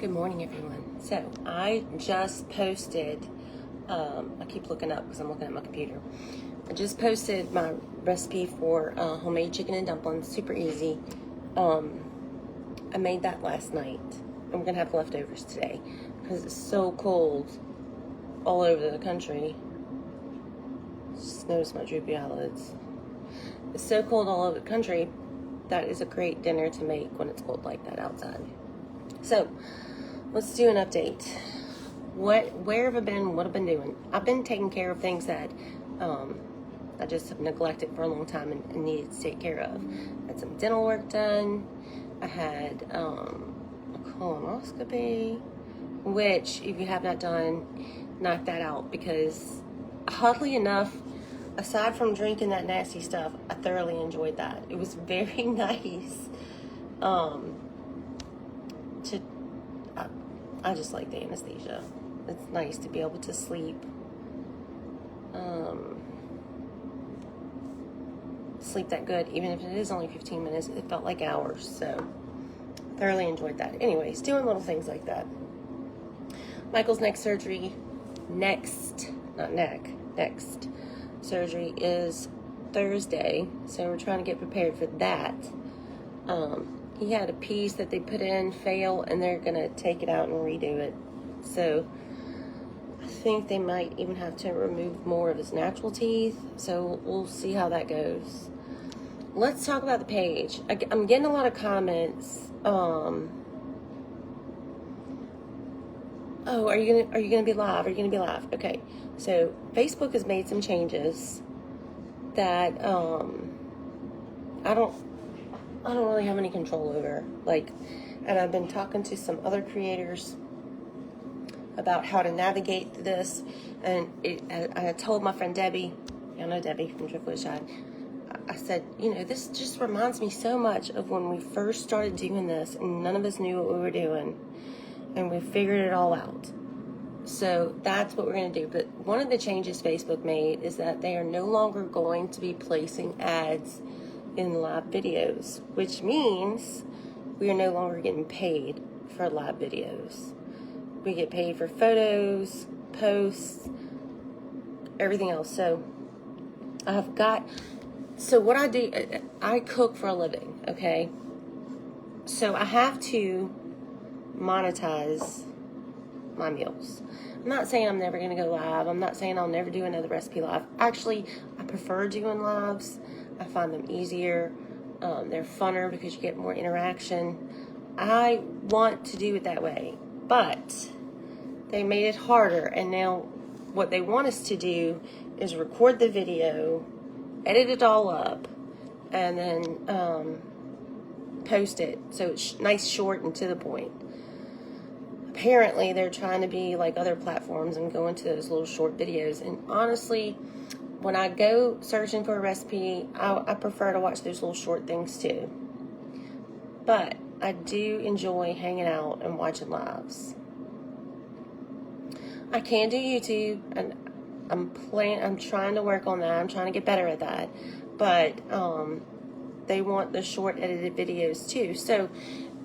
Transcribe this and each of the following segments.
Good morning, everyone. So I just posted, I keep looking up because I'm looking at my computer. I just posted my recipe for homemade chicken and dumplings, super easy. I made that last night. I'm gonna have leftovers today because it's so cold all over the country. Just notice my droopy eyelids. It's so cold all over the country. That is a great dinner to make when it's cold like that outside. So let's do an update. Where have I been? What have I been doing? I've been taking care of things that I just have neglected for a long time and needed to take care of. I had some dental work done. I had a colonoscopy, which if you have not done, knock that out, because oddly enough, aside from drinking that nasty stuff, I thoroughly enjoyed that. It was very nice. I just like the anesthesia. It's nice to be able to sleep. Sleep that good, even if it is only 15 minutes. It felt like hours, so thoroughly enjoyed that. Anyways, doing little things like that. Michael's next surgery surgery is Thursday, so we're trying to get prepared for that. He had a piece that they put in fail, and they're gonna take it out and redo it. So I think they might even have to remove more of his natural teeth. So we'll see how that goes. Let's talk about the page. I'm getting a lot of comments. Oh, are you gonna be live? Are you gonna be live? Okay. So Facebook has made some changes that I don't really have any control over. And I've been talking to some other creators about how to navigate this. And I told my friend Debbie, y'all know Debbie from Triple Shot, I said, this just reminds me so much of when we first started doing this and none of us knew what we were doing. And we figured it all out. So that's what we're going to do. But one of the changes Facebook made is that they are no longer going to be placing ads in live videos, which means we are no longer getting paid for live videos. We get paid for photos, posts, everything else. So what I do, I cook for a living, okay? So I have to monetize my meals. I'm not saying I'm never going to go live. I'm not saying I'll never do another recipe live. Actually, I prefer doing lives. I find them easier. They're funner because you get more interaction. I want to do it that way, but they made it harder. And now what they want us to do is record the video, edit it all up, and then post it. So it's nice, short, and to the point. Apparently, they're trying to be like other platforms and go into those little short videos. And honestly, when I go searching for a recipe, I prefer to watch those little short things too. But I do enjoy hanging out and watching lives. I can do YouTube, and I'm trying to work on that. I'm trying to get better at that. But they want the short edited videos too. So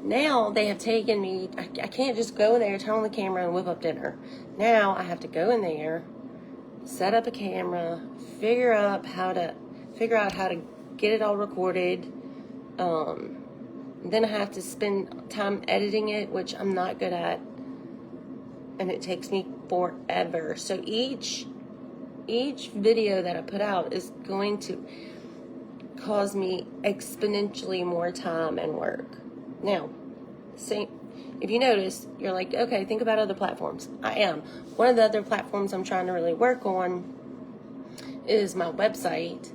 now they have taken me, I can't just go in there, turn on the camera, and whip up dinner. Now I have to go in there, set up a camera, figure out how to get it all recorded. Then I have to spend time editing it, which I'm not good at, and it takes me forever. So each video that I put out is going to cause me exponentially more time and work. Now, if you notice, you're like, okay, think about other platforms. I am. One of the other platforms I'm trying to really work on is my website.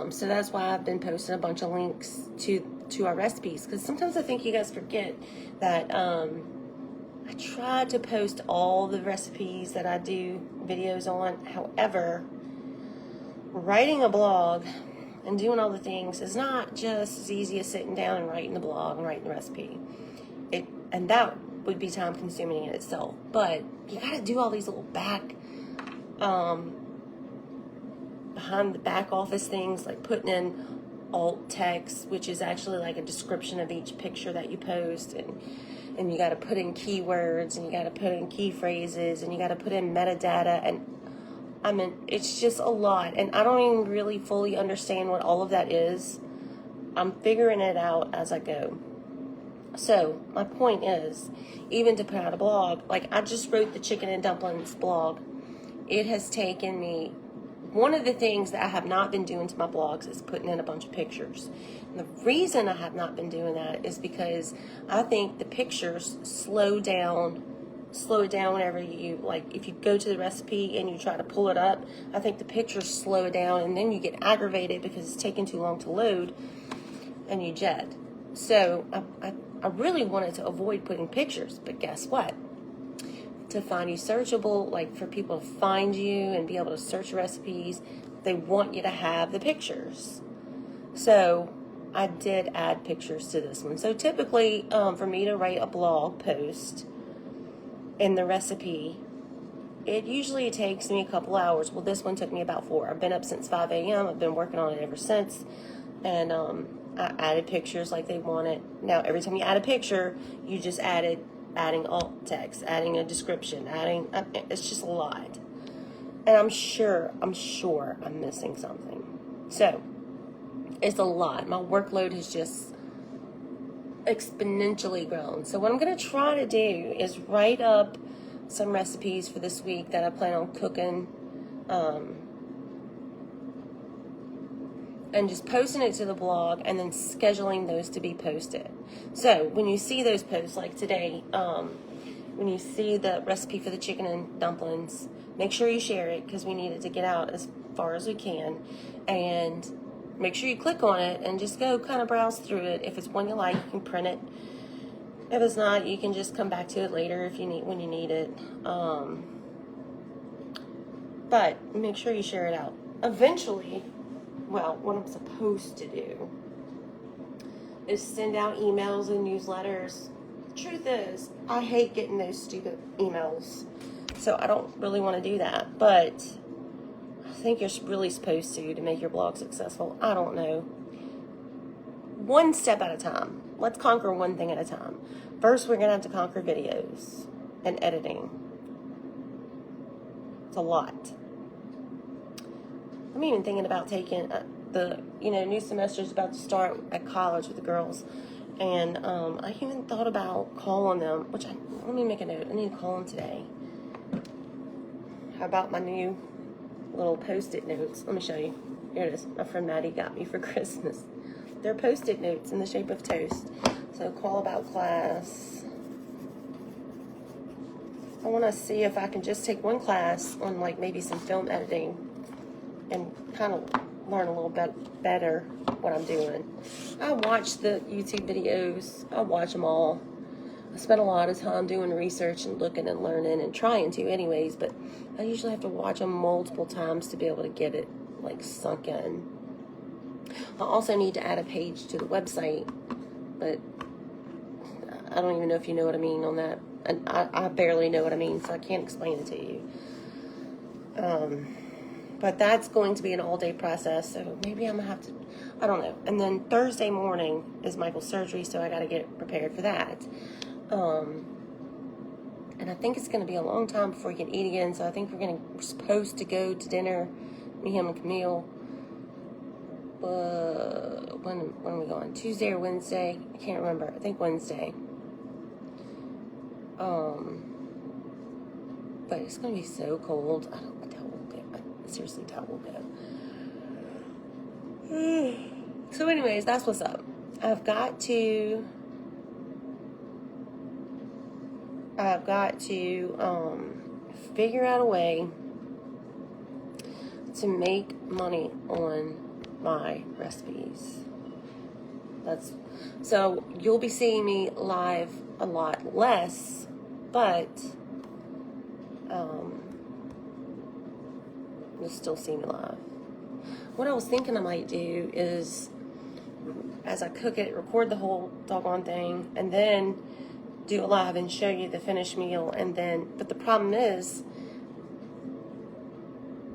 So that's why I've been posting a bunch of links to our recipes, because sometimes I think you guys forget that I try to post all the recipes that I do videos on. However, writing a blog and doing all the things is not just as easy as sitting down and writing the blog and writing the recipe. And that would be time consuming in itself. But you got to do all these little behind the back office things, like putting in alt text, which is actually like a description of each picture that you post, and you got to put in keywords, and you got to put in key phrases, and you got to put in metadata, and I mean, it's just a lot, and I don't even really fully understand what all of that is. I'm figuring it out as I go. So my point is, even to put out a blog, like I just wrote the chicken and dumplings blog. It has taken me, one of the things that I have not been doing to my blogs is putting in a bunch of pictures. And the reason I have not been doing that is because I think the pictures slow it down whenever you, like, if you go to the recipe and you try to pull it up, I think the pictures slow it down, and then you get aggravated because it's taking too long to load and you jet. So I really wanted to avoid putting pictures, but guess what? To find you searchable, like for people to find you and be able to search recipes, they want you to have the pictures. So I did add pictures to this one. So typically, for me to write a blog post in the recipe, it usually takes me a couple hours. Well, this one took me about 4. I've been up since 5 a.m. I've been working on it ever since. And I added pictures like they wanted. Now, every time you add a picture, you just adding alt text, adding a description, it's just a lot. And I'm sure I'm missing something. So, it's a lot. My workload has just exponentially grown. So what I'm going to try to do is write up some recipes for this week that I plan on cooking, and just posting it to the blog, and then scheduling those to be posted. So when you see those posts, like today, when you see the recipe for the chicken and dumplings, make sure you share it, because we need it to get out as far as we can. And make sure you click on it and just go kind of browse through it. If it's one you like, you can print it. If it's not, you can just come back to it later if you need, when you need it. But make sure you share it out. Eventually, well, what I'm supposed to do is send out emails and newsletters. Truth is, I hate getting those stupid emails, so I don't really want to do that. But I think you're really supposed to make your blog successful. I don't know. One step at a time. Let's conquer one thing at a time. First, we're going to have to conquer videos and editing. It's a lot. I'm even thinking about taking the new semester's about to start at college with the girls, and I even thought about calling them. Let me make a note. I need to call them today. How about my new little Post-it notes? Let me show you. Here it is. My friend Maddie got me for Christmas. They're Post-it notes in the shape of toast. So call about class. I want to see if I can just take one class on like maybe some film editing, and kind of learn a little bit better what I'm doing. I watch the YouTube videos. I watch them all. I spend a lot of time doing research and looking and learning and trying to anyways, but I usually have to watch them multiple times to be able to get it like sunk in. I also need to add a page to the website, but I don't even know if you know what I mean on that. And I barely know what I mean, so I can't explain it to you. But that's going to be an all-day process, so maybe I'm going to have to, I don't know. And then Thursday morning is Michael's surgery, so I got to get prepared for that. And I think it's going to be a long time before he can eat again, so I think we're supposed to go to dinner, me, him, and Camille. When are we going? Tuesday or Wednesday? I can't remember. I think Wednesday. But it's going to be so cold. I don't know how we'll go. I seriously doubt we'll go. So anyways, that's what's up. I've got to figure out a way to make money on my recipes. So you'll be seeing me live a lot less, but you'll still see me live. What I was thinking I might do is, as I cook it, record the whole doggone thing, and then do a live and show you the finished meal, but the problem is,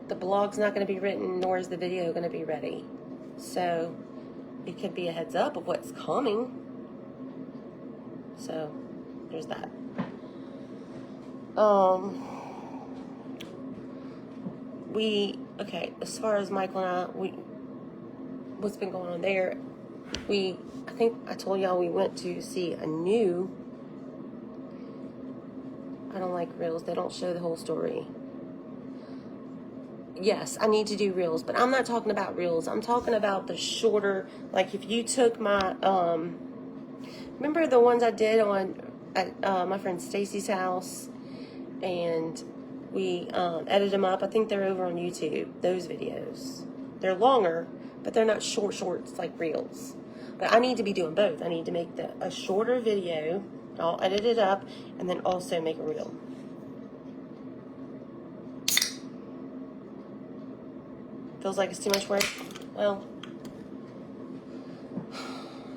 the blog's not going to be written, nor is the video going to be ready. So it could be a heads up of what's coming. So there's that. Okay, as far as Michael and I, what's been going on there, I think I told y'all we went to see a new, I don't like reels, they don't show the whole story. Yes, I need to do reels, but I'm not talking about reels, I'm talking about the shorter, like if you took my, remember the ones I did at my friend Stacy's house, and we edited them up. I think they're over on YouTube, those videos. They're longer, but they're not shorts like reels. But I need to be doing both. I need to make a shorter video, I'll edit it up, and then also make a reel. Feels like it's too much work? Well,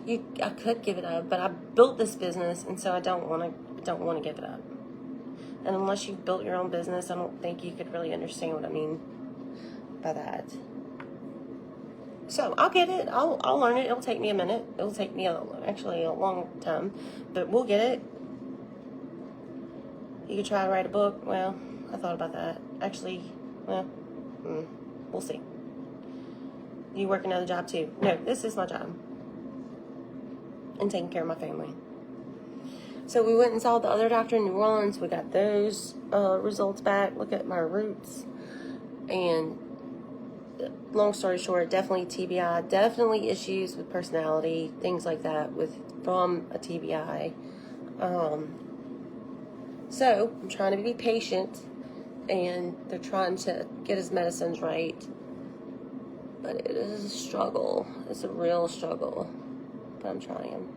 I could give it up, but I built this business, and so I don't want to give it up. And unless you've built your own business, I don't think you could really understand what I mean by that. So I'll get it. I'll learn it. It'll take me a minute. It'll take me actually a long time, but we'll get it. You could try to write a book. Well, I thought about that. Actually, well, we'll see. You work another job too? No, this is my job. And taking care of my family. So we went and saw the other doctor in New Orleans. We got those results back. Look at my roots. And long story short, definitely TBI. Definitely issues with personality, things like that from a TBI. So I'm trying to be patient, and they're trying to get his medicines right. But it is a struggle. It's a real struggle. But I'm trying.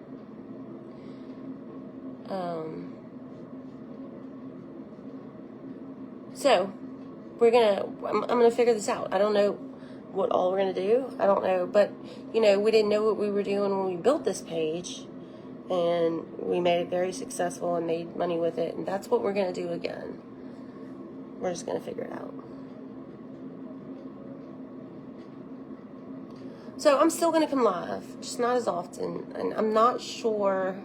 So I'm gonna figure this out. I don't know what all we're gonna do. I don't know, but we didn't know what we were doing when we built this page, and we made it very successful and made money with it, and that's what we're gonna do again. We're just gonna figure it out. So I'm still gonna come live, just not as often, and I'm not sure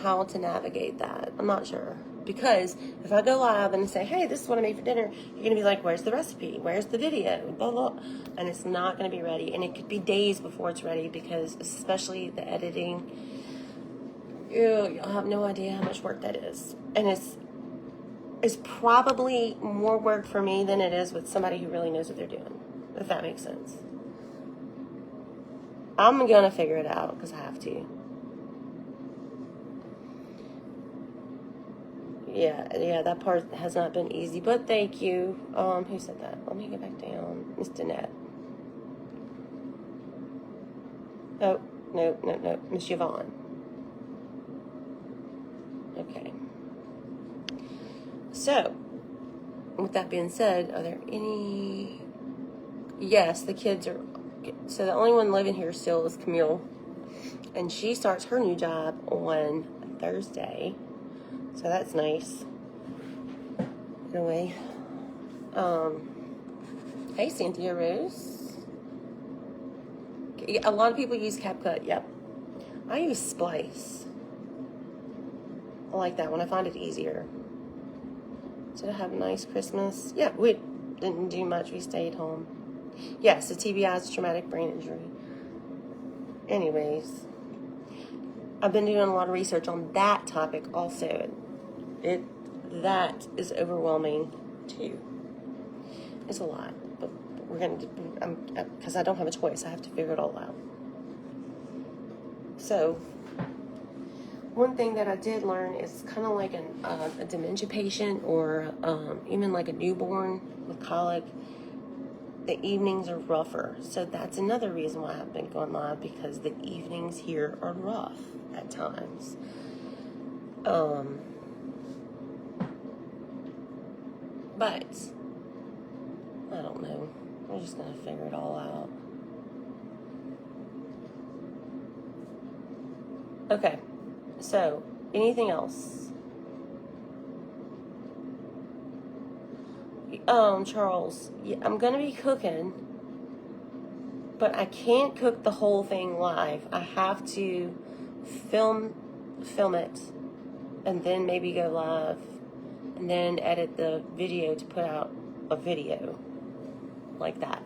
how to navigate that. I'm not sure. Because if I go live and say, hey, this is what I made for dinner, you're going to be like, where's the recipe? Where's the video? Blah, blah. And it's not going to be ready. And it could be days before it's ready, because especially the editing, you'll have no idea how much work that is. And it's probably more work for me than it is with somebody who really knows what they're doing, if that makes sense. I'm going to figure it out because I have to. Yeah, that part has not been easy, but thank you. Who said that? Let me get back down. Miss Danette. Oh, no. Miss Yvonne. Okay. So, with that being said, are there any... Yes, the kids are... So the only one living here still is Camille. And she starts her new job on Thursday. So that's nice. Anyway. Hey, Cynthia Rose. A lot of people use CapCut. Yep. I use Splice. I like that one. I find it easier. Did I have a nice Christmas? Yeah, we didn't do much. We stayed home. Yes, the TBI is traumatic brain injury. Anyways. I've been doing a lot of research on that topic also. That is overwhelming too. It's a lot, but we're gonna because I don't have a choice. I have to figure it all out. So one thing that I did learn is kind of like a dementia patient, or even like a newborn with colic. The evenings are rougher, so that's another reason why I haven't been going live, because the evenings here are rough at times. But I don't know. We're just gonna figure it all out. Okay. So, anything else? Charles, yeah, I'm gonna be cooking. But I can't cook the whole thing live. I have to film it, and then maybe go live, and then edit the video to put out a video like that.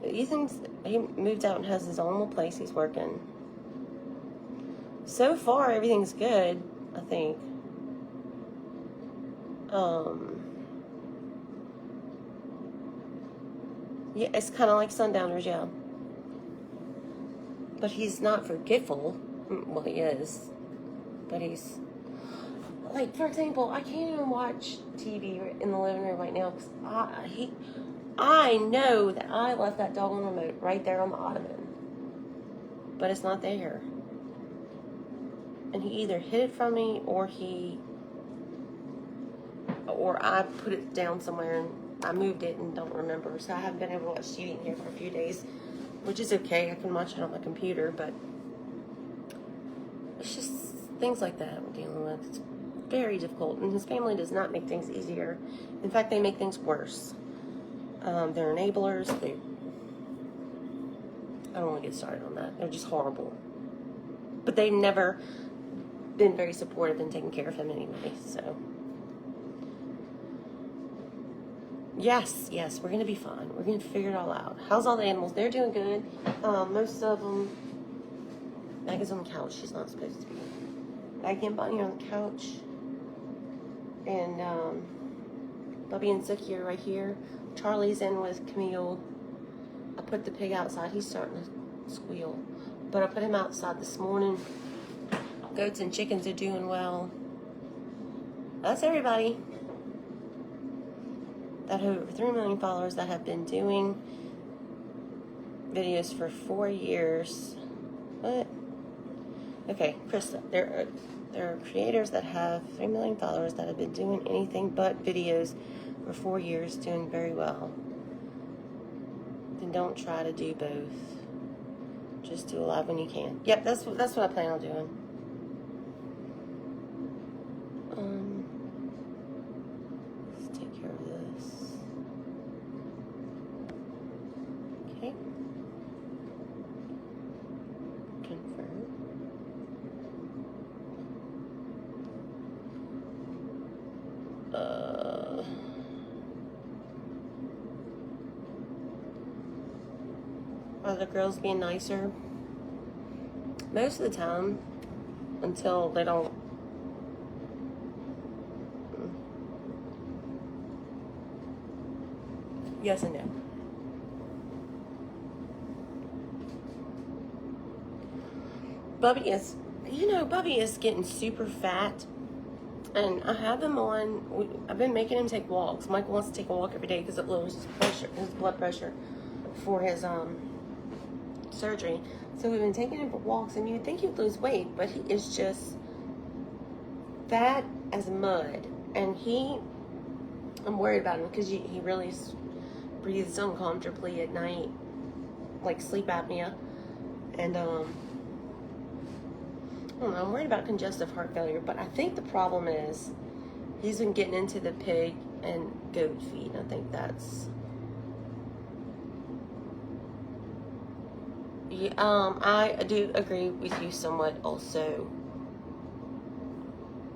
Ethan's, he moved out and has his own little place he's working. So far, everything's good, I think. Yeah, it's kind of like Sundowners, yeah. But he's not forgetful. Well, he is. But he's... Like, for example, I can't even watch TV in the living room right now because I know that I left that doggone remote right there on the ottoman. But it's not there. And he either hid it from me or I put it down somewhere and I moved it and don't remember. So I haven't been able to watch TV in here for a few days, which is okay. I can watch it on my computer, but it's just things like that we're dealing with. It's very difficult, and his family does not make things easier. In fact, they make things worse. They're enablers. I don't want to get started on that. They're just horrible. But they've never been very supportive in taking care of him anyway, so... Yes, we're going to be fine. We're going to figure it all out. How's all the animals? They're doing good. Most of them... Maggie's on the couch. She's not supposed to be. Maggie and Bunny are on the couch. And Bubby and Zookie are right here. Charlie's in with Camille. I put the pig outside. He's starting to squeal. But I put him outside this morning. Goats and chickens are doing well. That's everybody. That have over 3 million followers that have been doing videos for 4 years. What? Okay, Krista. There are creators that have 3 million followers that have been doing anything but videos for 4 years, doing very well. Then don't try to do both. Just do a live when you can. Yep, that's what I plan on doing. Let's take care of this. Okay. Confirm. Are the girls being nicer? Most of the time, until they don't. Yes and no. Bubby is getting super fat. And I have him on, I've been making him take walks. Michael wants to take a walk every day because it lowers his blood pressure for his surgery. So we've been taking him for walks, and you'd think he'd lose weight, but he is just fat as mud. And I'm worried about him because he really breathes uncomfortably at night, like sleep apnea. And I don't know, I'm worried about congestive heart failure, but I think the problem is he's been getting into the pig and goat feed. I think that's... Yeah, I do agree with you somewhat also.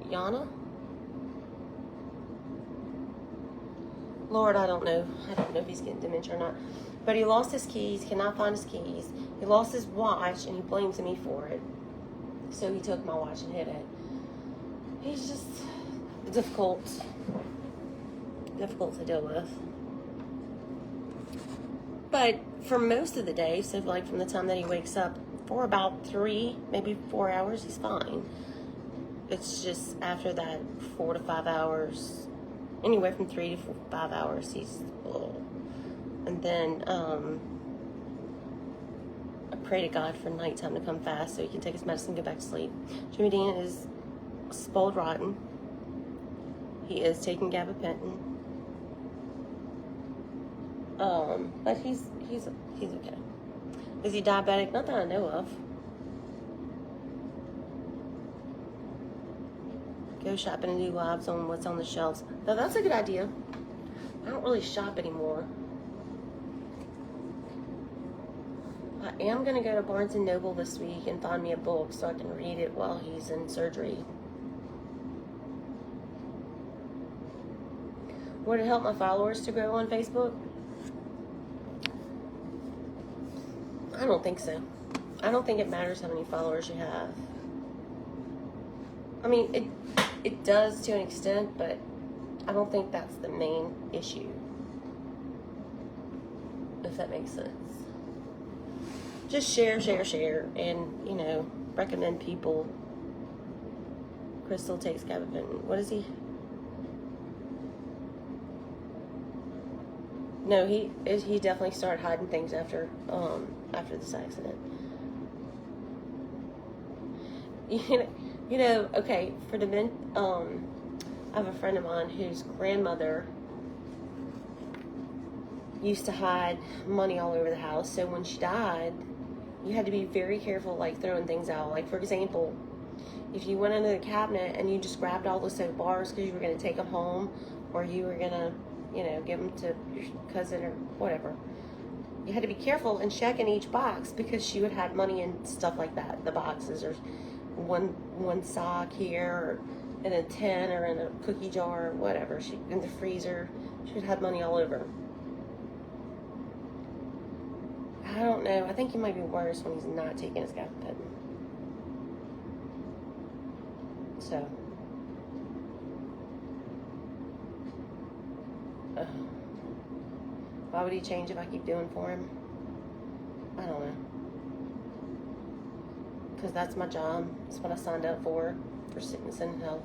Yana? Lord, I don't know. I don't know if he's getting dementia or not. But he lost his keys, cannot find his keys. He lost his watch, and he blames me for it. So he took my watch and hid it. He's just difficult to deal with. But for most of the day, so like from the time that he wakes up, for about 3, maybe 4 hours, he's fine. It's just after that 4 to 5 hours, anywhere from 3 to 5 hours, he's little. And then I pray to God for nighttime to come fast so he can take his medicine and go back to sleep. Jimmy Dean is spoiled rotten. He is taking gabapentin. But he's okay. Is he diabetic? Not that I know of. Go shopping and do lives on what's on the shelves. Now that's a good idea. I don't really shop anymore. I am going to go to Barnes & Noble this week and find me a book so I can read it while he's in surgery. Would it help my followers to grow on Facebook? I don't think so. I don't think it matters how many followers you have. I mean, it does to an extent, but I don't think that's the main issue. If that makes sense. Just share, and, you know, recommend people. Crystal takes gabapentin. What is he? No, he definitely started hiding things after this accident. You know, okay, for the men, I have a friend of mine whose grandmother used to hide money all over the house. So when she died, you had to be very careful, like throwing things out. Like, for example, if you went into the cabinet and you just grabbed all the soap bars because you were going to take them home, or you were going to, you know, give them to your cousin or whatever, you had to be careful and check in each box because she would have money and stuff like that. The boxes, or one sock here, or in a tin, or in a cookie jar, or whatever. She in the freezer. She would have money all over. I don't know. I think he might be worse when he's not taking his gabapentin. So, why would he change if I keep doing for him? I don't know. Because that's my job. It's what I signed up for sickness and health.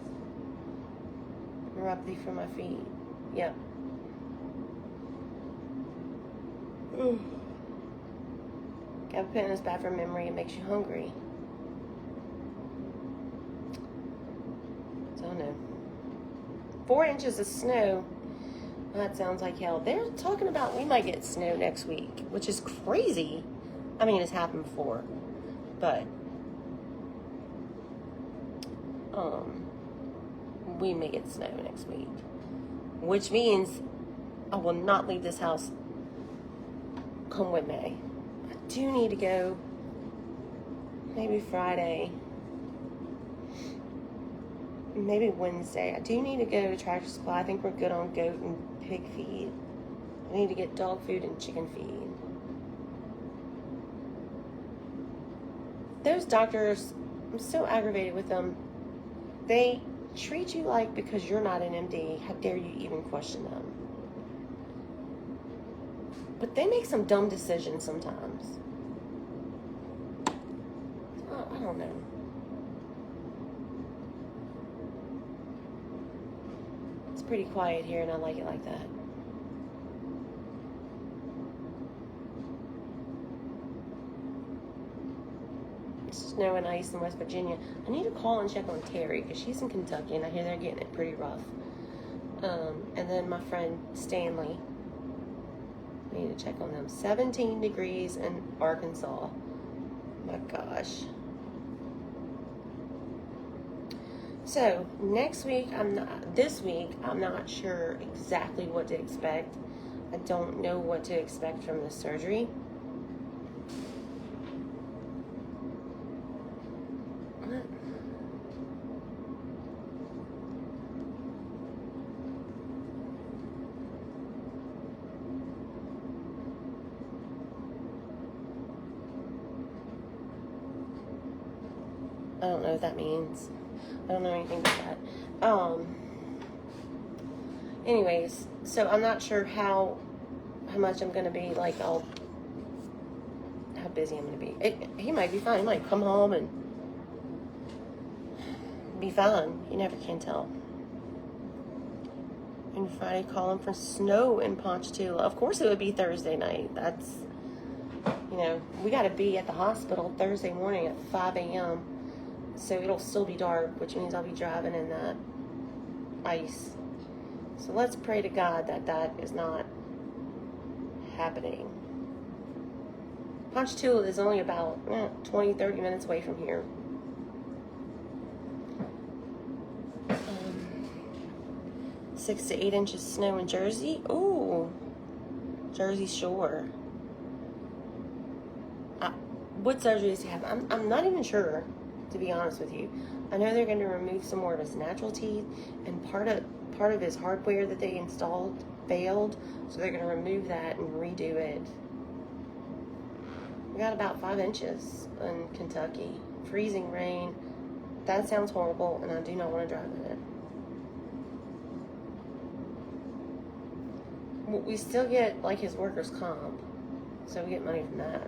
Neuropathy for my feet. Yep. Gabapentin is bad for memory. It makes you hungry. So, no. 4 inches of snow. That sounds like hell. They're talking about we might get snow next week, which is crazy. I mean, it's happened before. But, we may get snow next week. Which means I will not leave this house come what may. I do need to go maybe Friday, maybe Wednesday. I do need to go to Tractor Supply. I think we're good on goat and pig feed. I need to get dog food and chicken feed. Those doctors, I'm so aggravated with them. They treat you like because you're not an MD, how dare you even question them? But they make some dumb decisions sometimes. I don't know. It's pretty quiet here and I like it like that. Snow and ice in West Virginia. I need to call and check on Terry because she's in Kentucky and I hear they're getting it pretty rough. And then my friend Stanley. I need to check on them. 17 degrees in Arkansas. My gosh. So this week I'm not sure exactly what to expect. I don't know what to expect from the surgery. I don't know what that means. I don't know anything about that. Anyways, so I'm not sure how much I'm gonna be, like, how busy I'm gonna be. He might be fine. He might come home and be fine. You never can tell. And Friday, calling for snow in Ponchatoula. Of course it would be Thursday night. That's, you know, we gotta be at the hospital Thursday morning at 5 a.m. So it'll still be dark, which means I'll be driving in that ice. So let's pray to God that that is not happening. Ponchatoula is only about 20, 30 minutes away from here. 6 to 8 inches snow in Jersey. Ooh, Jersey Shore. What surgery does he have? I'm not even sure, to be honest with you. I know they're going to remove some more of his natural teeth, and part of his hardware that they installed failed, so they're going to remove that and redo it. We got about 5 inches in Kentucky. Freezing rain. That sounds horrible, and I do not want to drive in it. We still get, like, his workers' comp, so we get money from that.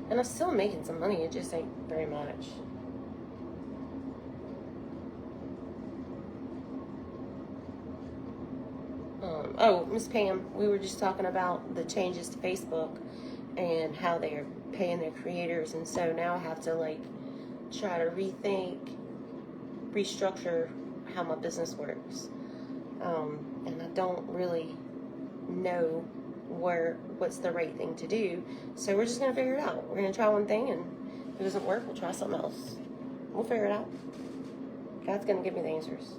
And I'm still making some money, it just ain't very much. Oh, Miss Pam, we were just talking about the changes to Facebook and how they're paying their creators, and so now I have to, like, try to rethink, restructure how my business works. And I don't really know what's the right thing to do, so we're just gonna figure it out. We're gonna try one thing, and if it doesn't work, we'll try something else. We'll figure it out. God's gonna give me the answers.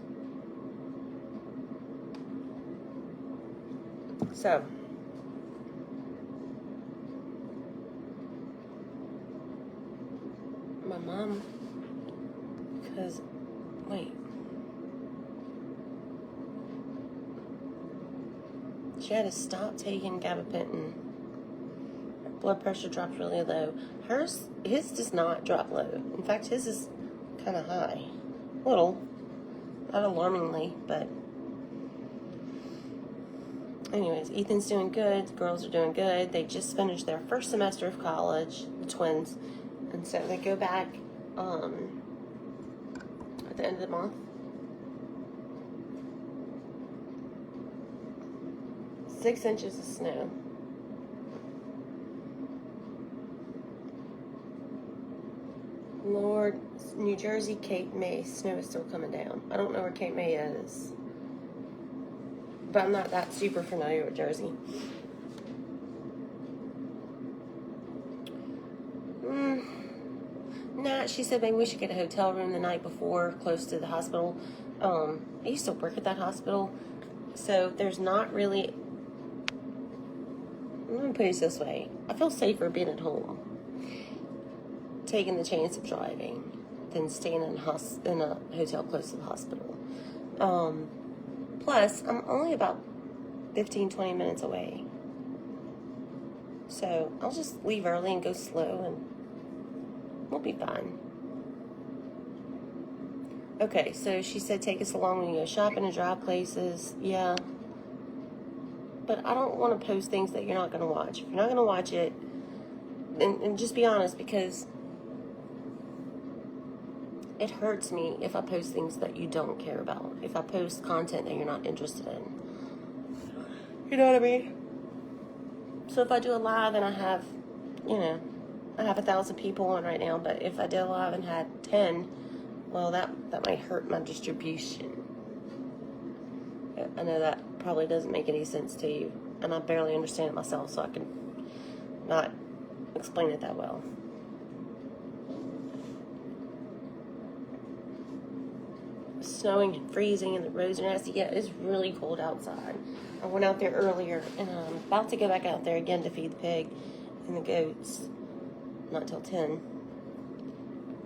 So my mom, because wait, she had to stop taking gabapentin. Her blood pressure dropped really low. His does not drop low. In fact, his is kind of high. Little. Not alarmingly, but anyways, Ethan's doing good. The girls are doing good. They just finished their first semester of college, the twins. And so they go back at the end of the month. 6 inches of snow. Lord, New Jersey, Cape May, snow is still coming down. I don't know where Cape May is, but I'm not that super familiar with Jersey. Nah, she said maybe we should get a hotel room the night before, close to the hospital. I used to work at that hospital, so there's not really. Let me put it this way: I feel safer being at home, taking the chance of driving, than staying in a hotel close to the hospital. Plus, I'm only about 15-20 minutes away, so I'll just leave early and go slow, and we'll be fine. Okay, so she said take us along when you go shopping and drive places. Yeah. But I don't want to post things that you're not going to watch. If you're not going to watch it, and just be honest, because it hurts me if I post things that you don't care about. If I post content that you're not interested in. You know what I mean? So if I do a live and I have, I have 1,000 people on right now, but if I did a live and had 10, well, that might hurt my distribution. I know that probably doesn't make any sense to you, and I barely understand it myself, so I can not explain it that well. Snowing and freezing and the roads are nasty. Yeah, it's really cold outside. I went out there earlier, and I'm about to go back out there again to feed the pig and the goats. Not till 10.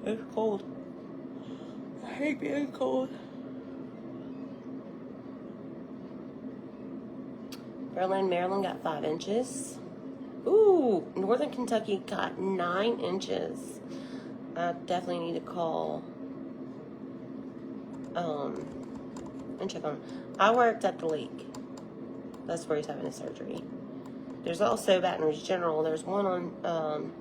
It's cold. I hate being cold. Berlin, Maryland got 5 inches. Ooh, Northern Kentucky got 9 inches. I definitely need to call and check on. I worked at the lake. That's where he's having his surgery. There's also Baton Rouge General. There's one on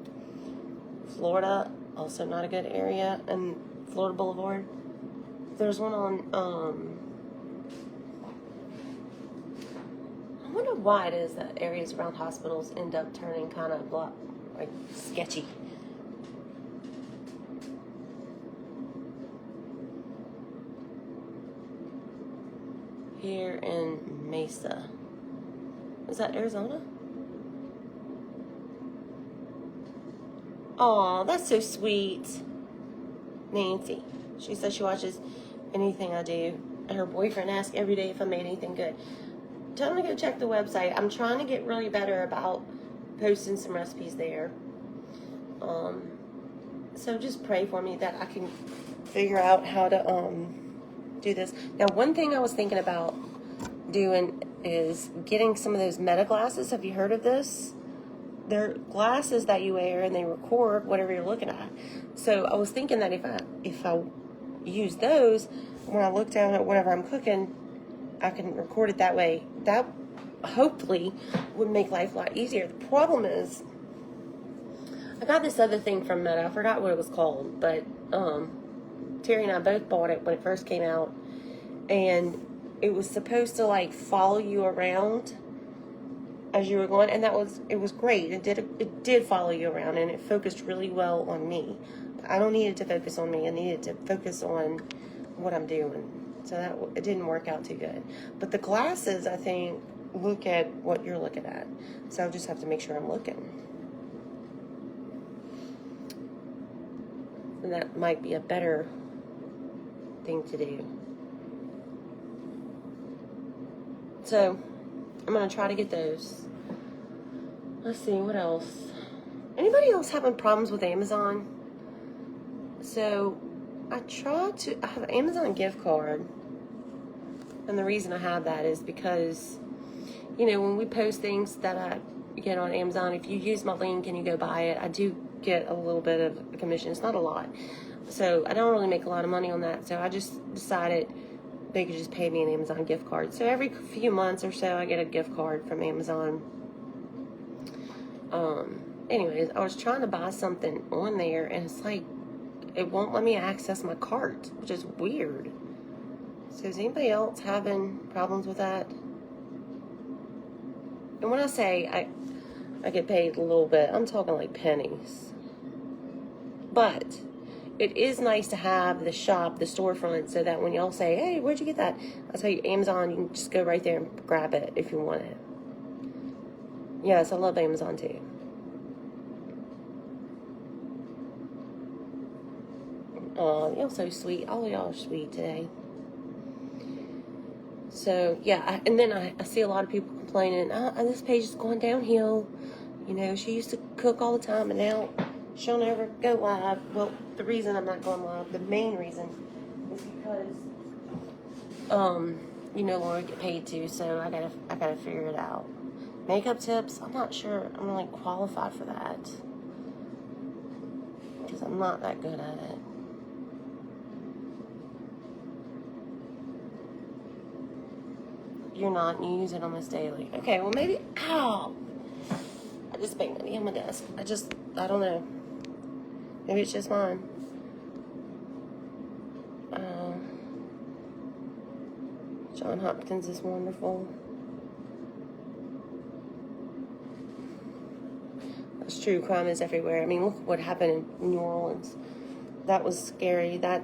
Florida, also not a good area, and Florida Boulevard. There's one on I wonder why it is that areas around hospitals end up turning kind of like sketchy. Here in Mesa. Is that Arizona? Aw, that's so sweet. Nancy. She says she watches anything I do. And her boyfriend asks every day if I made anything good. Tell them to go check the website. I'm trying to get really better about posting some recipes there. So just pray for me that I can figure out how to do this. Now, one thing I was thinking about doing is getting some of those meta glasses. Have you heard of this? They're glasses that you wear and they record whatever you're looking at. So I was thinking that if I use those, when I look down at whatever I'm cooking, I can record it that way. That hopefully would make life a lot easier. The problem is, I got this other thing from Meta. I forgot what it was called, but Terry and I both bought it when it first came out, and it was supposed to like follow you around as you were going, and it was great. It did follow you around, and it focused really well on me. I don't need it to focus on me. I needed to focus on what I'm doing. So it didn't work out too good. But the glasses, I think, look at what you're looking at. So I just have to make sure I'm looking. And that might be a better thing to do. So I'm going to try to get those. Let's see, what else? Anybody else having problems with Amazon? So I have an Amazon gift card. And the reason I have that is because, you know, when we post things that I get on Amazon, if you use my link and you go buy it, I do get a little bit of a commission. It's not a lot. So I don't really make a lot of money on that. So I just decided they could just pay me an Amazon gift card. So every few months or so, I get a gift card from Amazon. Anyways, I was trying to buy something on there, and it's like, it won't let me access my cart, which is weird. So is anybody else having problems with that? And when I say I get paid a little bit, I'm talking like pennies. But it is nice to have the storefront, so that when y'all say, hey, where'd you get that? I'll tell you, Amazon, you can just go right there and grab it if you want it. Yes, I love Amazon too. Y'all so sweet. All of y'all are sweet today. So, yeah, and then I see a lot of people complaining, this page is going downhill. You know, she used to cook all the time, and now she'll never go live. Well, the reason I'm not going live, the main reason, is because, you no longer get paid to, so I gotta figure it out. Makeup tips, I'm not sure I'm really qualified for that, because I'm not that good at it. You're not, and you use it almost daily. Okay, well maybe, ow! I just banged it on my desk. I don't know. Maybe it's just mine. John Hopkins is wonderful. That's true, crime is everywhere. I mean, look what happened in New Orleans. That was scary. That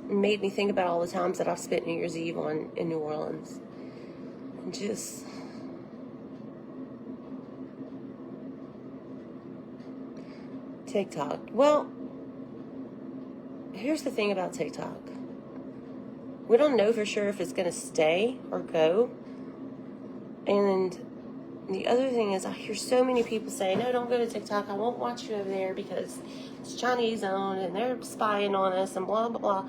made me think about all the times that I've spent New Year's Eve in New Orleans. And just TikTok. Well, here's the thing about TikTok. We don't know for sure if it's going to stay or go. And the other thing is, I hear so many people say, no, don't go to TikTok. I won't watch you over there because it's Chinese owned and they're spying on us and blah, blah, blah.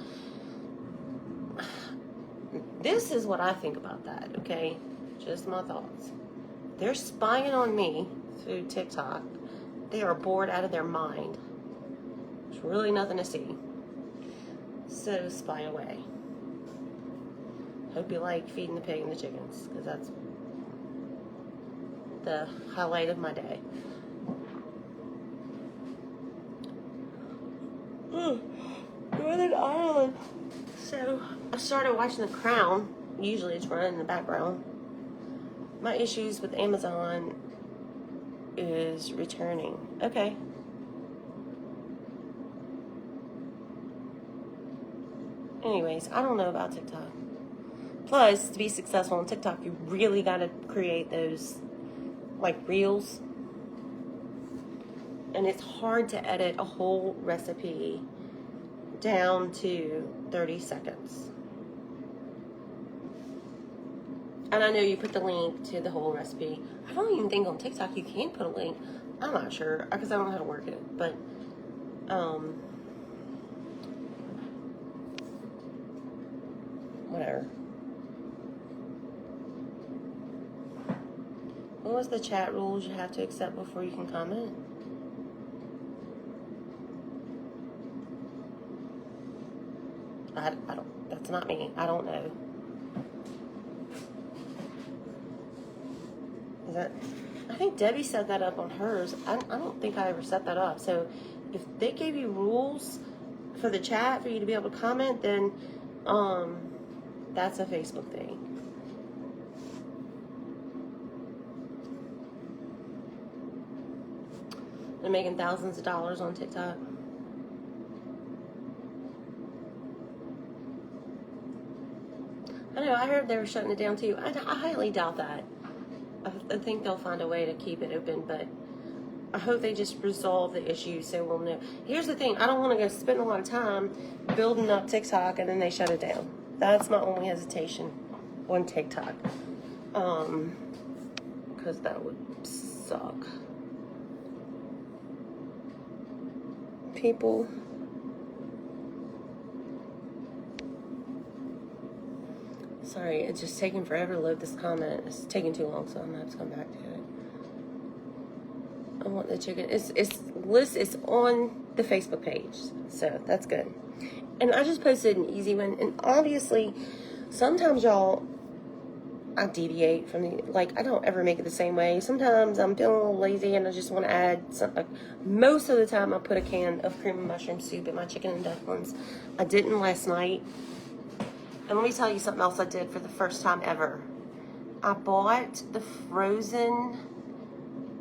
This is what I think about that, okay? Just my thoughts. They're spying on me through TikTok. They are bored out of their mind. There's really nothing to see. So spy away. Hope you like feeding the pig and the chickens, because that's the highlight of my day. Northern Ireland. So I started watching The Crown. Usually it's running in the background. My issues with Amazon is returning. Okay. Anyways, I don't know about TikTok. Plus, to be successful on TikTok, you really got to create those, like, reels. And it's hard to edit a whole recipe down to 30 seconds. And I know you put the link to the whole recipe. I don't even think on TikTok you can put a link. I'm not sure because I don't know how to work it. But, whatever. What was the chat rules you have to accept before you can comment? I don't, that's not me. I don't know. Is that, I think Debbie set that up on hers. I don't think I ever set that up. So if they gave you rules for the chat for you to be able to comment, then that's a Facebook thing. They're making thousands of dollars on TikTok. I know, I heard they were shutting it down too. I highly doubt that. I think they'll find a way to keep it open, but I hope they just resolve the issue so we'll know. Here's the thing, I don't want to go spend a lot of time building up TikTok and then they shut it down. That's my only hesitation on TikTok. Because that would suck. People. Sorry, it's just taking forever to load this comment. It's taking too long, so I'm gonna have to come back to it. I want the chicken. It's on the Facebook page, so that's good. And I just posted an easy one. And obviously, sometimes y'all, I deviate from the, like, I don't ever make it the same way. Sometimes I'm feeling a little lazy and I just want to add some, like, most of the time I put a can of cream and mushroom soup in my chicken and dumplings. I didn't last night. And let me tell you something else I did for the first time ever. I bought the frozen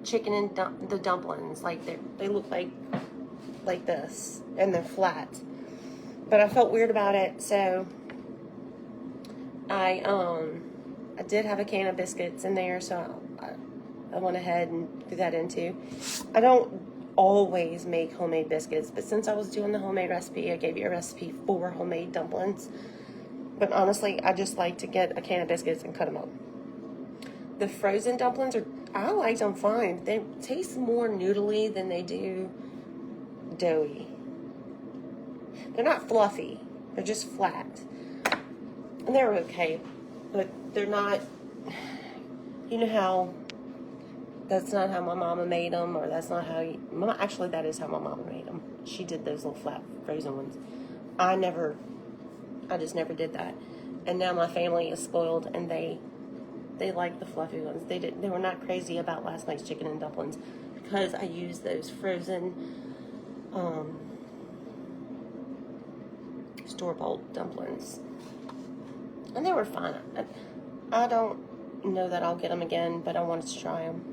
chicken and the dumplings. Like they look like this, and they're flat. But I felt weird about it, so I did have a can of biscuits in there, so I went ahead and threw that in too. I don't always make homemade biscuits, but since I was doing the homemade recipe, I gave you a recipe for homemade dumplings. But honestly, I just like to get a can of biscuits and cut them up. The frozen dumplings I like them fine. They taste more noodly than they do doughy. They're not fluffy. They're just flat. And they're okay. But they're not, you know how, that's not how my mama made them, or that's not how actually that is how my mama made them. She did those little flat frozen ones. I just never did that. And now my family is spoiled and they like the fluffy ones. They were not crazy about last night's chicken and dumplings because I used those frozen store-bought dumplings. And they were fine. I don't know that I'll get them again, but I wanted to try them.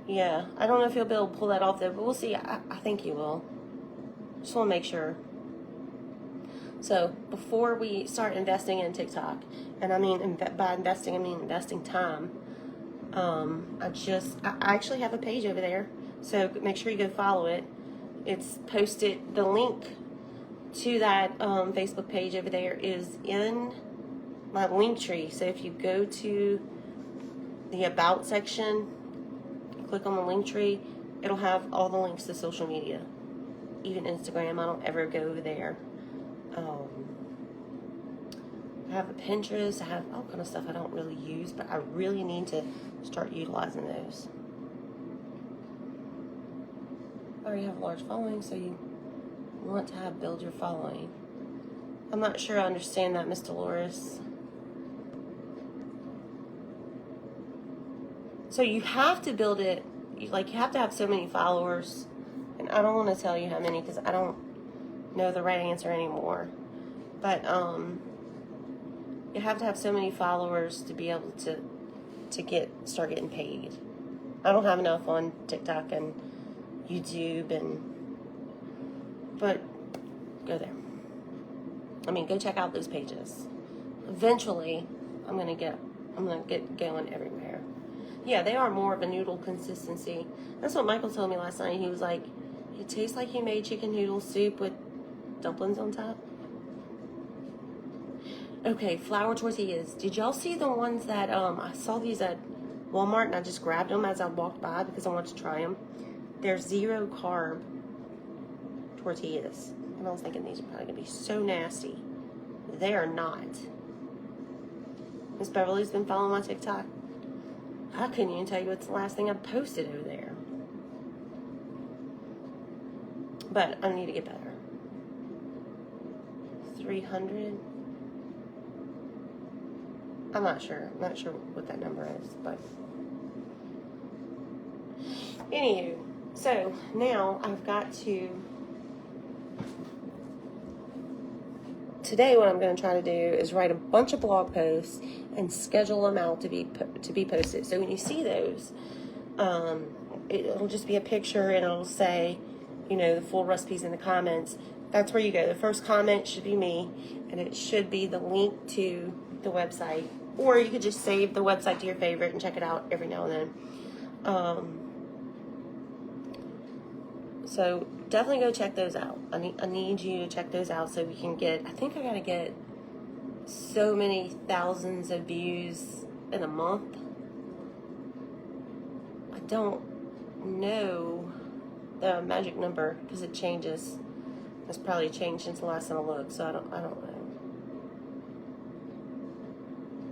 Yeah, I don't know if you'll be able to pull that off though, but we'll see. I think you will. Just want to make sure. So before we start investing in TikTok, and I mean by investing, I mean investing time. I actually have a page over there, so make sure you go follow it. It's posted. The link to that Facebook page over there is in my link tree. So if you go to the About section, click on the link tree, it'll have all the links to social media, even Instagram. I don't ever go over there. I have a Pinterest. I have all kind of stuff I don't really use, but I really need to start utilizing those. I already have a large following, so you want to build your following. I'm not sure I understand that, Miss Dolores. So you have to build it, you have to have so many followers. And I don't want to tell you how many because I don't know the right answer anymore. But you have to have so many followers to be able to start getting paid. I don't have enough on TikTok and YouTube but go there. I mean, go check out those pages. Eventually, I'm gonna get going everywhere. Yeah, they are more of a noodle consistency. That's what Michael told me last night. He was like, it tastes like you made chicken noodle soup with dumplings on top. Okay, flour tortillas. Did y'all see the ones that, I saw these at Walmart and I just grabbed them as I walked by because I wanted to try them. They're 0 carb tortillas. And I was thinking these are probably going to be so nasty. They are not. Miss Beverly's been following my TikTok. I couldn't even tell you what's the last thing I posted over there. But I need to get better. 300. I'm not sure. I'm not sure what that number is, but anywho, so now I've got to. Today, what I'm going to try to do is write a bunch of blog posts and schedule them out to be posted. So when you see those, it'll just be a picture and it'll say, you know, the full recipes in the comments. That's where you go. The first comment should be me, and it should be the link to the website. Or you could just save the website to your favorite and check it out every now and then. So definitely go check those out. I need you to check those out so we can get, I think I got to get so many thousands of views in a month. I don't know the magic number because it changes. It's probably changed since the last time I looked, so I don't know.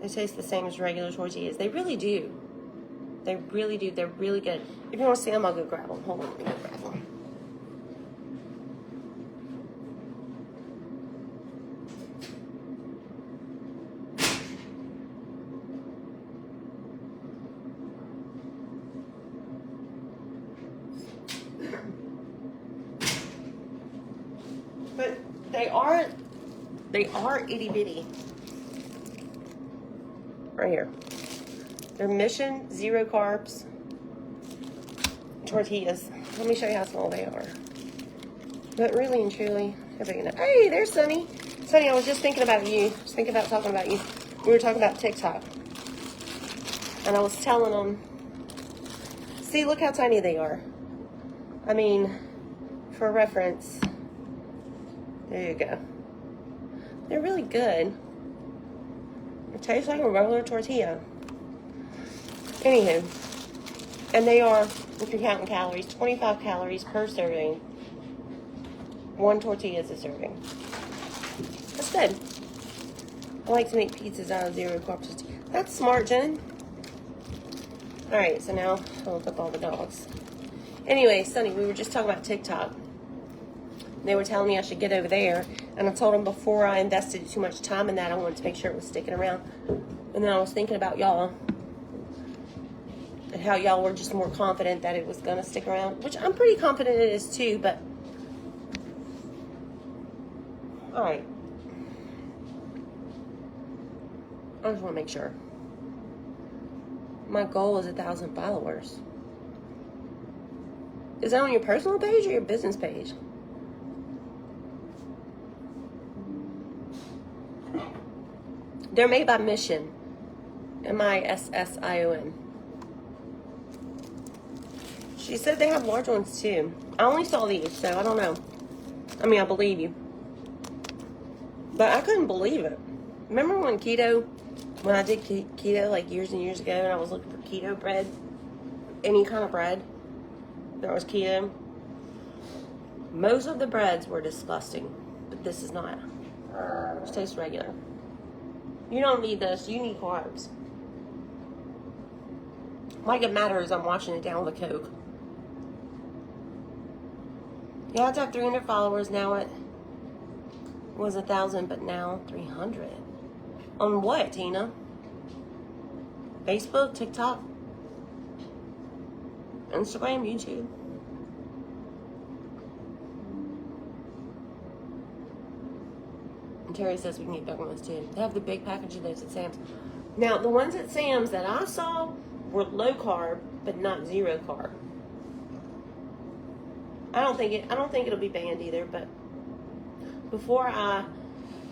They taste the same as regular tortillas. They really do. They really do. They're really good. If you want to see them, I'll go grab them. Hold on, let me go grab them. But they are itty bitty. Right here. They're Mission 0 carbs tortillas. Let me show you how small they are. But really and truly, hey, there's Sunny. Sunny, I was just thinking about you. Just thinking about talking about you. We were talking about TikTok. And I was telling them, see, look how tiny they are. I mean, for reference, there you go. They're really good. It tastes like a regular tortilla. Anywho, and they are, if you're counting calories, 25 calories per serving. 1 tortilla is a serving. That's good. I like to make pizzas out of 0 carbs. That's smart, Jen. Alright, so now I'll look up all the dogs. Anyway, Sunny, we were just talking about TikTok. They were telling me I should get over there. And I told them before I invested too much time in that, I wanted to make sure it was sticking around. And then I was thinking about y'all. And how y'all were just more confident that it was going to stick around. Which I'm pretty confident it is too, but. Alright. I just want to make sure. My goal is 1,000 followers. Is that on your personal page or your business page? They're made by Mission. Mission. She said they have large ones too. I only saw these, so I don't know. I mean, I believe you. But I couldn't believe it. Remember when I did keto like years and years ago and I was looking for keto bread? Any kind of bread that was keto? Most of the breads were disgusting, but this is not. It tastes regular. You don't need this. You need carbs. Like it matters, I'm washing it down with a Coke. You have to have 300 followers. Now it was 1,000, but now 300. On what, Tina? Facebook, TikTok, Instagram, YouTube. Terry says we can get bigger ones too. They have the big package of those at Sam's. Now, the ones at Sam's that I saw were low carb, but not 0 carb. I don't think it'll be banned either, but before I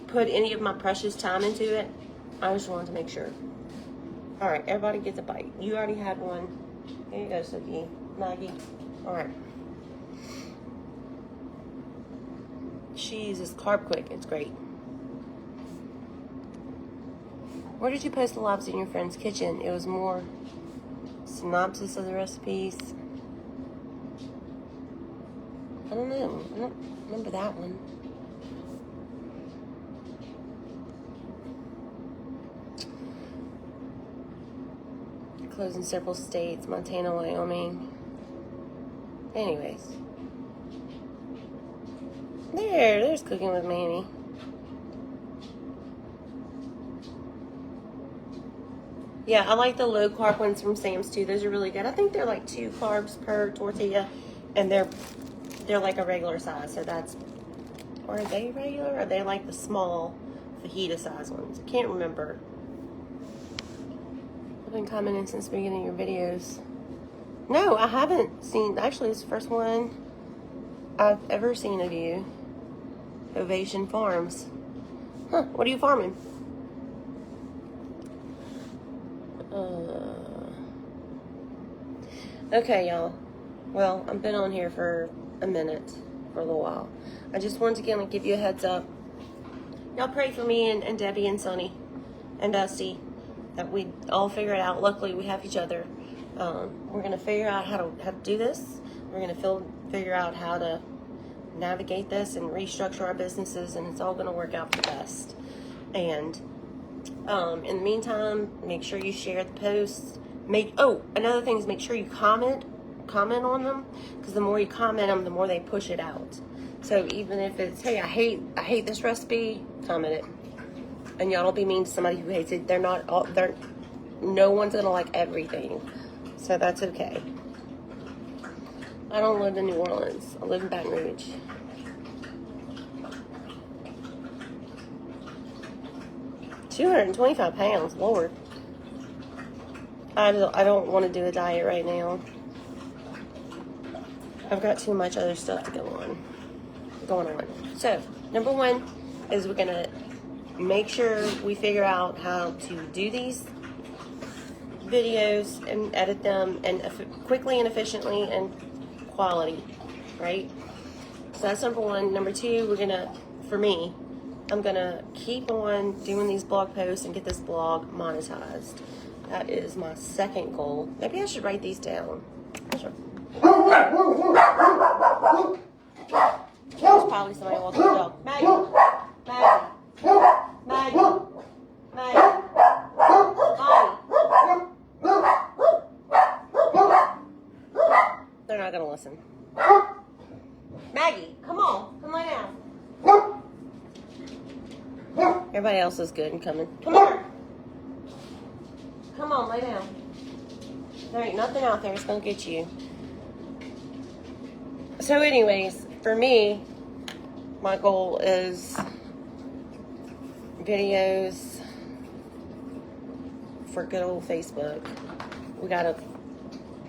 put any of my precious time into it, I just wanted to make sure. All right, everybody gets a bite. You already had one. Here you go, Suki. Maggie. All right. Cheese is carb quick. It's great. Where did you post the lives in your friend's kitchen? It was more synopsis of the recipes. I don't know. I don't remember that one. Closed in several states, Montana, Wyoming. Anyways. There's Cooking with Manny. Yeah, I like the low carb ones from Sam's too. Those are really good. I think they're like 2 carbs per tortilla, and they're like a regular size. So that's, or are they regular? Or are they like the small fajita size ones? I can't remember. I've been commenting since the beginning of your videos. No, I haven't seen. Actually, it's the first one I've ever seen of you. Ovation Farms. Huh? What are you farming? Okay, y'all. Well, I've been on here for a minute, for a little while. I just wanted to give you a heads up. Y'all pray for me and Debbie and Sonny and Dusty that we all figure it out. Luckily, we have each other. We're gonna figure out how to do this. We're gonna figure out how to navigate this and restructure our businesses, and it's all gonna work out for the best. And in the meantime, make sure you share the posts. Another thing is make sure you comment on them, because the more you comment them, the more they push it out. So even if it's, hey, I hate this recipe, comment it. And y'all don't be mean to somebody who hates it. No one's gonna like everything, so that's okay. I don't live in New Orleans. I live in Baton Rouge. £225, Lord. I don't want to do a diet right now. I've got too much other stuff going on. So, number 1 is we're gonna make sure we figure out how to do these videos and edit them and quickly and efficiently and quality, right? So that's number 1. Number 2, I'm gonna keep on doing these blog posts and get this blog monetized. That is my second goal. Maybe I should write these down. There's probably somebody walking the dog. Maggie. They're not gonna listen. Maggie, come on. Come lay down. Everybody else is good and coming. Come here. Come on, lay down. There ain't nothing out there that's gonna get you. So anyways, for me, my goal is videos for good old Facebook. We gotta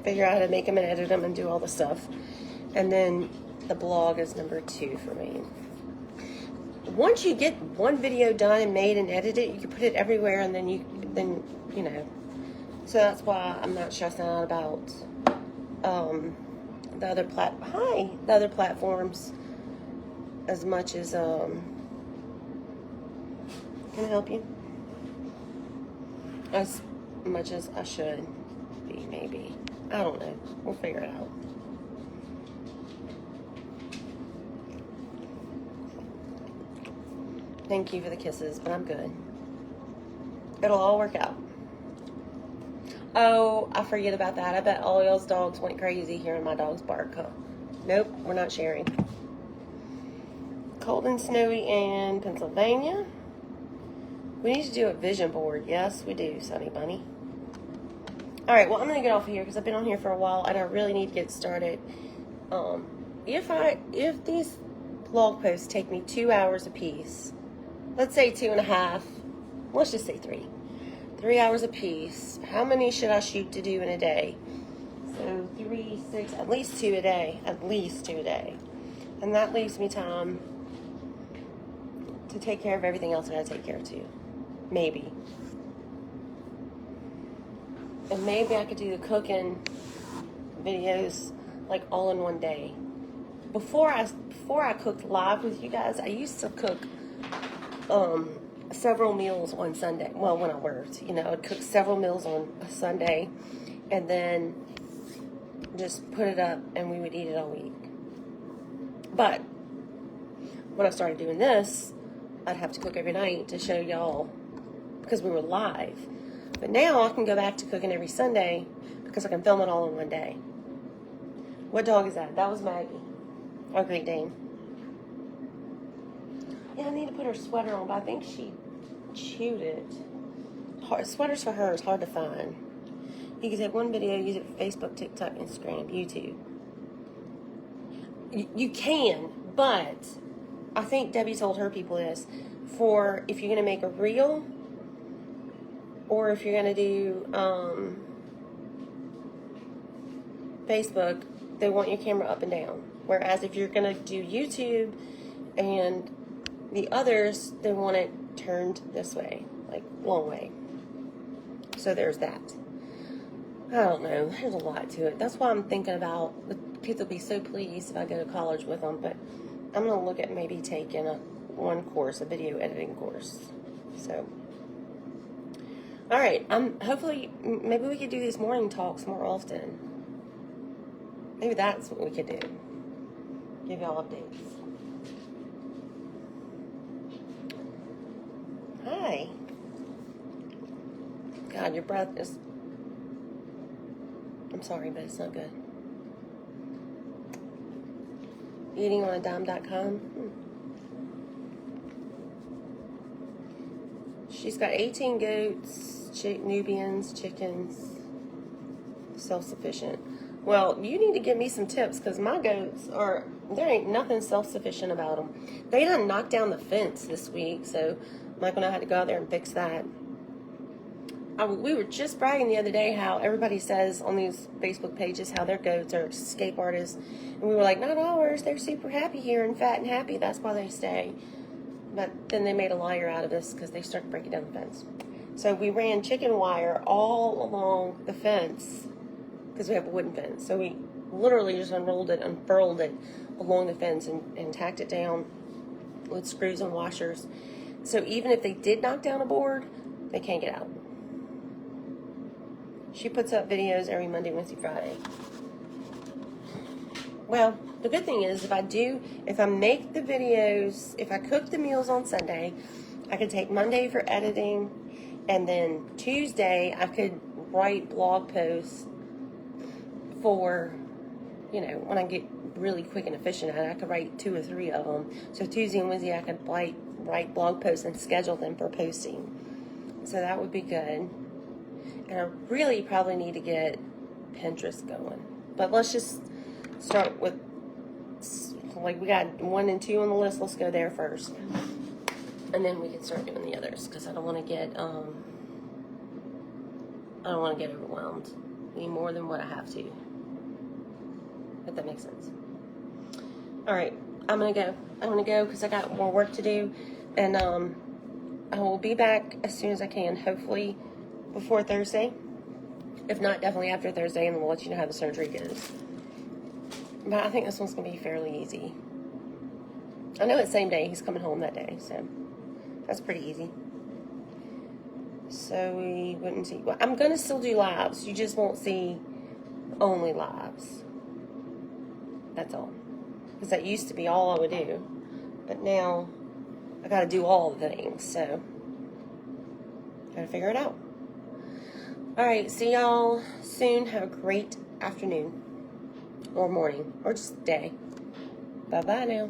figure out how to make them and edit them and do all the stuff. And then the blog is number 2 for me. Once you get one video done and made and edited, you can put it everywhere, and then you know. So that's why I'm not stressing out about the other platforms as much as can I help you? As much as I should be, maybe. I don't know. We'll figure it out. Thank you for the kisses, but I'm good. It'll all work out. Oh, I forget about that. I bet all y'all's dogs went crazy hearing my dog's bark. Huh? Nope, we're not sharing. Cold and snowy in Pennsylvania. We need to do a vision board. Yes, we do, Sunny Bunny. All right, well, I'm going to get off of here because I've been on here for a while and I really need to get started. If these blog posts take me 2 hours a piece, let's say 2.5, let's just say 3 hours a piece, how many should I shoot to do in a day? So 3, 6, at least 2 a day, and that leaves me time to take care of everything else I gotta take care of too, maybe. And maybe I could do the cooking videos like all in one day. Before I cooked live with you guys, I used to cook several meals on Sunday. Well, when I worked, you know, I'd cook several meals on a Sunday and then just put it up and we would eat it all week. But when I started doing this, I'd have to cook every night to show y'all because we were live. But now I can go back to cooking every Sunday because I can film it all in one day. What dog is that? That was Maggie, our Great Dane. Yeah, I need to put her sweater on, but I think she chewed it. Sweaters for her is hard to find. You can take one video, use it for Facebook, TikTok, Instagram, YouTube. You can, but I think Debbie told her people this. For if you're going to make a reel, or if you're going to do Facebook, they want your camera up and down. Whereas if you're going to do YouTube and the others, they want it turned this way, like long way. So there's that. I don't know. There's a lot to it. That's why I'm thinking about, the kids will be so pleased if I go to college with them, but I'm going to look at maybe taking one course, a video editing course. So, all right. Hopefully, maybe we could do these morning talks more often. Maybe that's what we could do. Give y'all updates. Hi. God, your breath is... I'm sorry, but it's not good. Eatingonadime.com. She's got 18 goats, Nubians, chickens, self-sufficient. Well, you need to give me some tips because my goats are, there ain't nothing self-sufficient about them. They done knocked down the fence this week, so Michael and I had to go out there and fix that. We were just bragging the other day how everybody says on these Facebook pages how their goats are escape artists. And we were like, not ours. They're super happy here and fat and happy. That's why they stay. But then they made a liar out of us because they started breaking down the fence. So we ran chicken wire all along the fence because we have a wooden fence. So we literally just unrolled it, unfurled it along the fence and tacked it down with screws and washers. So even if they did knock down a board, they can't get out. She puts up videos every Monday, Wednesday, Friday. Well, the good thing is if I make the videos, if I cook the meals on Sunday, I could take Monday for editing, and then Tuesday I could write blog posts for, you know, when I get really quick and efficient at it, I could write 2 or 3 of them. So Tuesday and Wednesday I could write blog posts and schedule them for posting. So that would be good. And I really probably need to get Pinterest going. But let's just start with, like, we got 1 and 2 on the list. Let's go there first. And then we can start doing the others because I don't want to get overwhelmed any more than what I have to. If that makes sense. All right, I'm going to go because I got more work to do. And I will be back as soon as I can, hopefully before Thursday. If not, definitely after Thursday, and we'll let you know how the surgery goes. But I think this one's going to be fairly easy. I know it's same day. He's coming home that day, so that's pretty easy. So we wouldn't see... Well, I'm going to still do lives. You just won't see only lives. That's all. Because that used to be all I would do. But now I got to do all the things, so got to figure it out. All right, see y'all soon. Have a great afternoon or morning or just day. Bye-bye now.